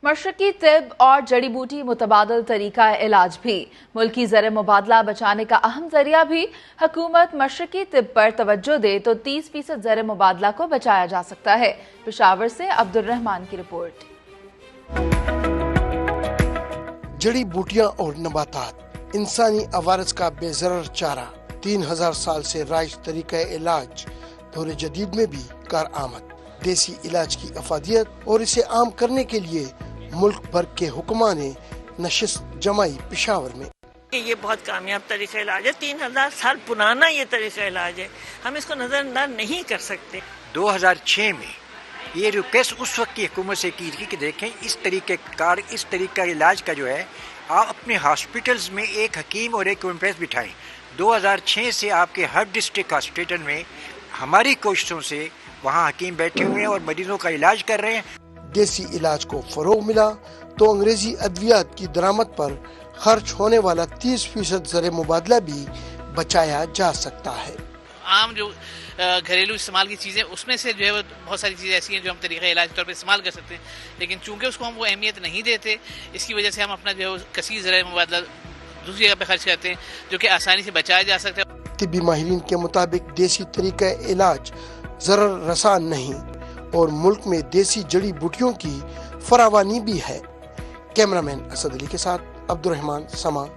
मशरकी तिब और जड़ी बूटी मुतबादल तरीका इलाज भी मुल्की ज़र मुबादला बचाने का अहम जरिया भी। हुकूमत मशरकी तिब पर तवज्जो दे तो 30% ज़र मुबादला को बचाया जा सकता है। पेशावर से अब्दुर्रहमान की रिपोर्ट। जड़ी बूटियां और नबातात इंसानी अवारस का बेज़रर चारा, 3000 साल से राइज तरीका इलाज दौर जदीद में भी कारआमद। देसी इलाज की अफादियत और इसे आम करने के लिए मुल्क भर के हुक्मा ने नशिस्त जमाई पेशावर में। ये बहुत कामयाब तरीका इलाज है, 3000 साल पुराना ये तरीका इलाज है, हम इसको नजरअंदाज नहीं कर सकते। 2006 में ये रिक्वेस्ट उस वक्त की हुकूमत से की थी कि देखें इस तरीका इलाज का जो है आप अपने हॉस्पिटल्स में एक हकीम और एक एम्प्रेस बिठाएं। 2006 से आपके हर डिस्ट्रिक्ट हॉस्पिटल में हमारी कोशिशों से वहाँ हकीम बैठे हुए हैं और मरीजों का इलाज कर रहे हैं। देसी इलाज को फरोग मिला तो अंग्रेजी अद्वियात की दरामद पर खर्च होने वाला 30% ज़र मुबादला भी बचाया जा सकता है। आम जो घरेलू इस्तेमाल की चीज़ें उसमें से जो है वो बहुत सारी चीज़ें ऐसी हैं जो हम तरीक़ा इलाज के तौर पर इस्तेमाल कर सकते हैं, लेकिन चूंकि उसको हम वो अहमियत नहीं देते, इसकी वजह से हम अपना जो है कसीर ज़र मुबादला दूसरी जगह पर खर्च करते हैं जो कि आसानी से बचाया जा सकता है। तिब्बी माहिरीन के मुताबिक देसी तरीका इलाज ज़रर रसान नहीं और मुल्क में देसी जड़ी बूटियों की फरावानी भी है। कैमरामैन असद अली के साथ अब्दुर्रहमान, समा।